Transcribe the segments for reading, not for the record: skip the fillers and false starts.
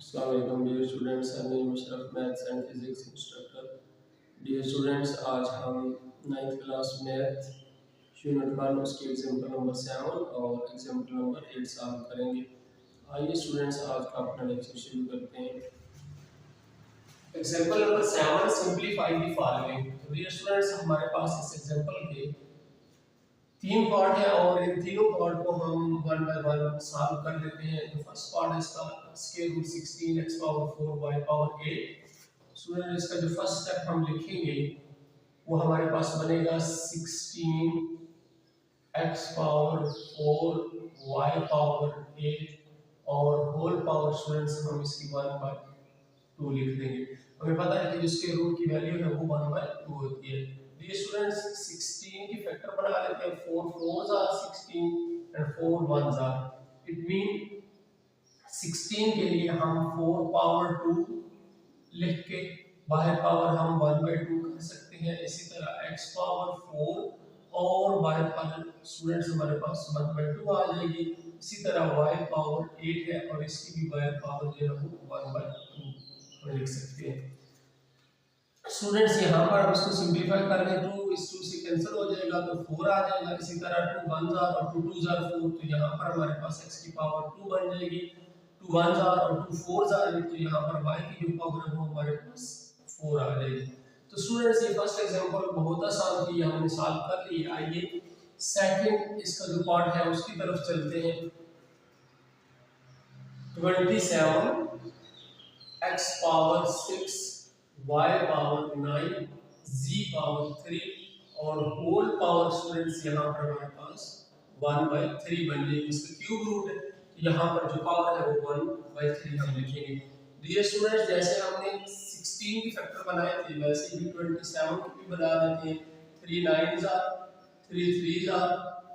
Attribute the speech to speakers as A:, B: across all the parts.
A: अस्सलाम dear students, I am Musharraf, maths and physics instructor. Dear students, आज हम 9th class math unit 1 उसके example number 7 और example number 8 solve करेंगे। आइए स्टूडेंट्स, आज का अपना लेक्चर शुरू करते हैं। Example number 7, simplify the following. तो डियर स्टूडेंट्स, हमारे पास इस एग्जाम्पल के 3 पार्ट है और इन तीनों पार्ट को हम वन बाय वन सॉल्व कर लेते हैं। तो फर्स्ट पार्ट है इसका square root 16 x power 4 y power 8। Student, इसका जो फर्स्ट स्टेप हम लिखेंगे वो हमारे पास बनेगा 16 x पावर 4 y पावर 8 और होल पावर स्टूडेंट्स हम इसकी 1 बाय 2 लिख देंगे। हमें पता है कि जिसके रूट की वैल्यू है वो 1 बाय 2 होती है। ये स्टूडेंट्स 16 की फैक्टर बना लेते हैं। 4 4s are 16 and 4 1s are, it mean 16 के लिए हम 4 पावर 2 लिख के बाहर पावर हम 1 बाय 2 कर सकते हैं। इसी तरह x पावर 4 और बाहर पावर स्टूडेंट्स हमारे पास 1 बाय 2 आ जाएगी। इसी तरह y पावर 8 है और इसकी भी बाहर पावर जो है वो 1 बाय 2 लिख सकते हैं। स्टूडेंट्स, यहाँ पर हम इसको सिंपलीफाई कर लें, 2 इस 2 से कैंसिल हो जाएगा तो 4 आ जाएगा। इसी तरह 2 1s are और 2 2s are 4, तो यहाँ पर हमारे पास x की पावर 2 बन जाएगी। 2 1s are और 2 4s are, तो यहाँ पर y की जो पावर है वो हमारे पास 4 आ जाएगी। तो स्टूडेंट्स, ये फर्स्ट एग्जांपल बहुत आसान थी, हमने सॉल्व कर ली। आइए सेकंड इसका जो पार्ट है उसकी तरफ चलते हैं। 27 x power 6 y power 9 z power 3 और होल पावर स्टूडेंट्स यहाँ पर हमारे पास 1 बाय 3 बन जाएगी। इसका क्यूब रूट है, तो यहाँ पर जो पावर है वो 1 बाय 3 हम लिखेंगे। डियर स्टूडेंट्स, जैसे हमने 16 की फैक्टर बनाए थे वैसे ही 27 की भी बना लेते हैं। 3 9s are, 3 3s are,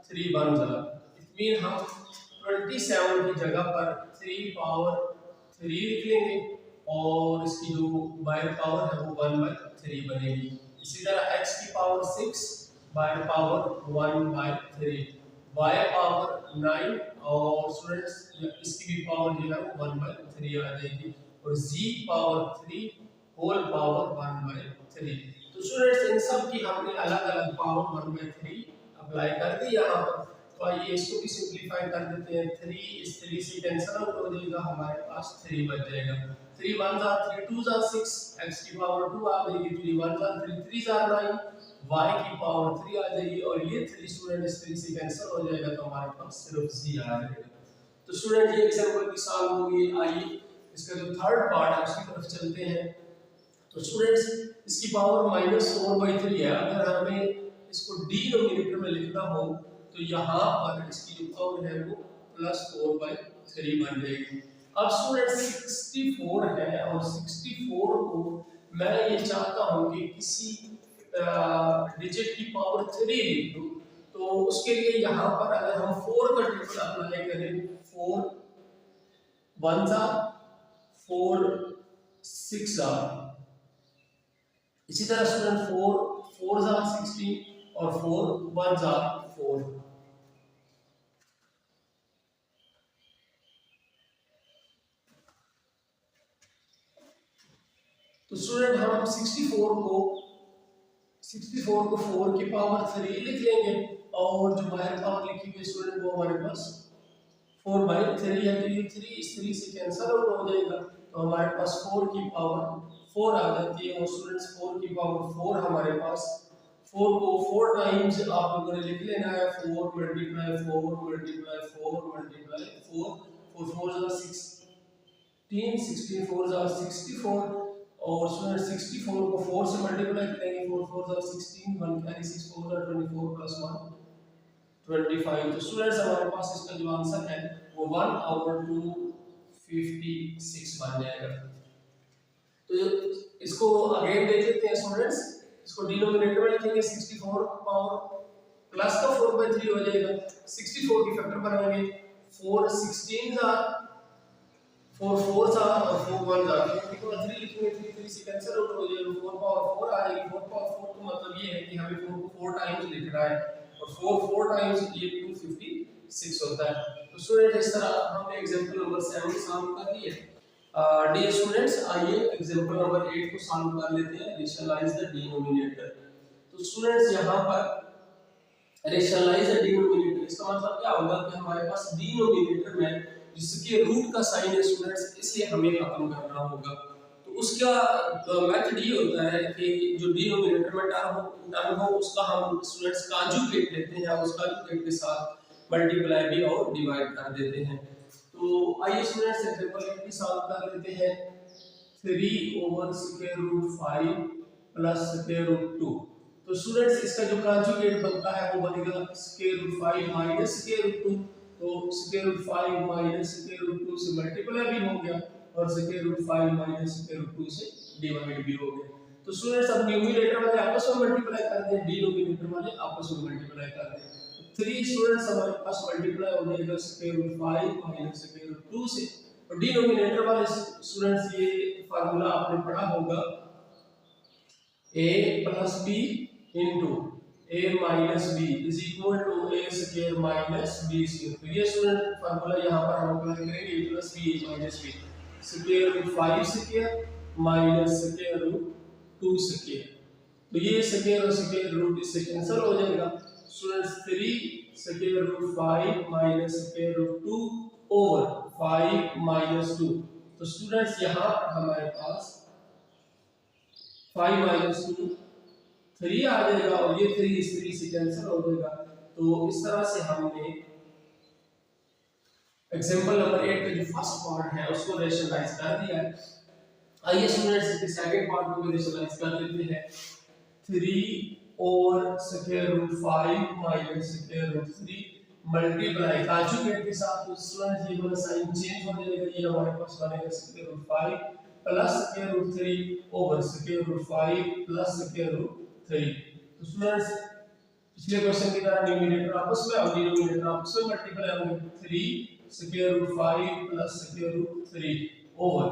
A: 3 1s are, it mean हम 27 की जगह पर 3 पावर 3 लिख लेंगे और इसकी जो बाय पावर है वो 1 बाय 3 बनेगी। इसी तरह x की power 6 by power 1 by 3, y power 9 और स्टूडेंट्स इसकी भी पावर जो है वो 1 बाय 3 आ जाएगी और z power 3 whole power 1 by 3। तो स्टूडेंट्स, इन सब की हमने अलग-अलग पावर 1 बाय 3 अप्लाई कर दी यहाँ पर। तो आइए इसको भी सिंपलीफाई कर देते हैं। 3 इस 3 से कैंसिल आउट हो जाएगा, हमारे पास 3 बच जाएगा। 3 1s are, 3 2s are 6, x की पावर 2 आ जाएगी। 3 1s are, 3 3s are 9, y की पावर 3 आ जाएगी और ये 3 स्टूडेंट इस 3 से कैंसिल हो जाएगा तो हमारे पास सिर्फ z आ जाएगा। तो स्टूडेंट, ये एग्जांपल की सॉल्व होगी। आइए इसका जो थर्ड पार्ट है उसकी तरफ चलते हैं। तो स्टूडेंट्स, इसकी पावर -4/3 है। अगर हमें इसको डिनोमिनेटर में लिखना हो तो यहाँ पर इसकी जो पावर है वो +4/3 बन जाएगी। अब स्टूडेंट 64 है और 64 को मैं ये चाहता हूँ कि किसी डिजिट की पावर 3 लिख दूँ, तो उसके लिए यहाँ पर अगर हम 4 का ट्रिपल अप्लाई करें, 4 1s are, 4 6s are, इसी तरह स्टूडेंट 4 4s are 16 और 4 1s are 4। तो स्टूडेंट हम 64 को 4 की पावर 3 लिख लेंगे और जो बाहर पावर लिखी हुई स्टूडेंट वो हमारे पास 4 बाय 3 है। तो ये 3 इस 3 से कैंसिल आउट हो जाएगा तो हमारे पास 4 की पावर 4 आ जाती है और स्टूडेंट्स 4 की पावर 4 हमारे पास 4 को 4 टाइम्स आप लोगों ने लिख लेना है। 4 multiply 4 multiply 4 multiply 4, 4 4s are 16, 16 4s are 64 और स्टूडेंट 64 को 4 से मल्टीप्लाई करेंगे। 4 4s are 16, 1 carry 6 4s are 24 plus 1 25। तो स्टूडेंट्स, हमारे पास इसका जो आंसर है वो 1/256 बन जाएगा। तो इसको अगेन देख लेते हैं स्टूडेंट्स। इसको डिनोमिनेटर में लिखेंगे, 64 पावर प्लस का 4/3 हो जाएगा। 64 की फैक्टर बनाएंगे, 4 16s are, 4 4s are और 4 1s are, तो 3 लिखेंगे, 3 3 से कैंसिल आउट हो जाएगा। 4 पावर 4 आ जाएगी। 4 पावर 4 का मतलब ये है कि हमें 4 को 4 टाइम्स लिखना है और 4 4 टाइम्स ये 256 होता है। तो स्टूडेंट, इस तरह हमने एग्जांपल नंबर 7 सॉल्व कर दिया है। डियर स्टूडेंट्स, आइए एग्जांपल नंबर 8 को सॉल्व कर लेते हैं। Rationalise the denominator. तो स्टूडेंट्स यहाँ पर रेशनलाइज द डिनोमिनेटर, इसका मतलब क्या होगा कि हमारे पास डिनोमिनेटर में जिसके रूट का साइन है स्टूडेंट्स, इसे हमें खत्म करना होगा। तो उसका मेथड ये होता है कि जो डिनोमिनेटर में टर्म हो उसका हम स्टूडेंट्स कांजुगेट लेते हैं, उस कांजुगेट के साथ मल्टीप्लाई भी और डिवाइड कर देते हैं। तो आइए स्टूडेंट्स एग्जांपल एक भी सॉल्व कर लेते हैं। 3 over square root 5 plus square root 2। तो स्टूडेंट्स इसका जो कांजुगेट बनता है वो बनेगा square root 5 minus square root 2। तो square root 5 minus square root 2 से मल्टीप्लाई भी हो गया और square root 5 minus square root 2 से डिवाइड भी हो गया। तो स्टूडेंट्स अब न्यूमरेटर वाले आपस में मल्टीप्लाई कर दें, डिनोमिनेटर वाले आपस में मल्टीप्लाई कर दें। 3 स्टूडेंट्स हमारे पास मल्टीप्लाई हो जाएगा square root 5 minus square root 2 से। और डिनोमिनेटर वाले स्टूडेंट्स ये फार्मूला आपने पढ़ा होगा a plus b into a minus b is equal to a square minus b square. तो ये स्टूडेंट फार्मूला यहां पर हम अप्लाई करेंगे a plus b a minus b square root 5 square minus square root 2 square. तो ये square और square root इससे कैंसिल हो जाएगा। Students 3 square root 5 minus square root 2 over 5 minus 2। तो स्टूडेंट्स यहाँ पर हमारे पास 5 माइनस 2 3 आ जाएगा और ये 3 इस 3 से कैंसिल हो जाएगा। तो इस तरह से हमने एग्जांपल नंबर 8 का जो फर्स्ट पार्ट है उसको रेशनलाइज कर दिया है। आइए स्टूडेंट्स इसके सेकंड पार्ट को भी रेशनलाइज कर लेते हैं। 3 over square root 5 minus square root 3 multiply conjugate के साथ। तो स्टूडेंट्स ये वाला साइन चेंज हो जाएगा, ये हमारे पास बनेगा square root 5 plus square root 3 over square root 5 plus square root 3। तो स्टूडेंट्स पिछले क्वेश्चन की तरह न्यूमरेटर आपस में और डिनोमिनेटर आपस में मल्टीप्लाई होंगे। 3 square root 5 plus square root 3 over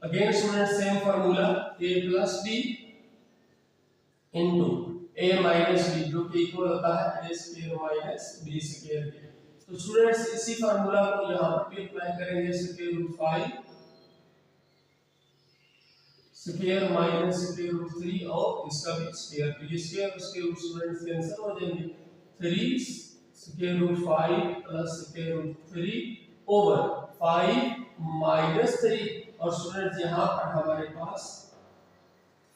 A: again students same formula a plus b into a minus b जो कि इक्वल होता है a square minus b square के। तो स्टूडेंट्स इसी फार्मूला को यहां पर भी अप्लाई करेंगे। Square root 5 square minus square root 3 और इसका भी स्क्वायर। तो ये स्क्वायर उसके रूट स्टूडेंट्स कैंसिल हो जाएंगे। 3 square root 5 plus square root 3 over 5 minus 3 और स्टूडेंट्स यहां पर हमारे पास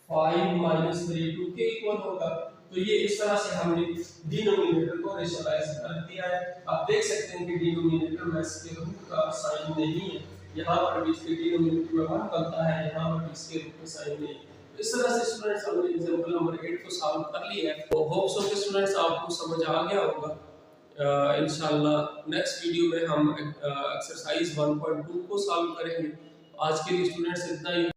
A: 5 माइनस 3 2 के इक्वल होगा। तो ये इस तरह से हमने डिनोमिनेटर को रेशनलाइज कर दिया है। आप देख सकते हैं कि डिनोमिनेटर में इसके रूट का साइन नहीं है, यहाँ पर भी इसके डिनोमिनेटर में 1 बनता है, यहाँ पर भी इसके रूट का साइन नहीं है। तो इस तरह से स्टूडेंट्स हमने एग्जांपल नंबर 8 को सॉल्व कर लिया है। तो होप सो कि स्टूडेंट्स आपको समझ आ गया होगा। इंशाल्लाह नेक्स्ट वीडियो में हम एक्सरसाइज 1.2 को सॉल्व करेंगे। आज के लिए स्टूडेंट्स इतना ही।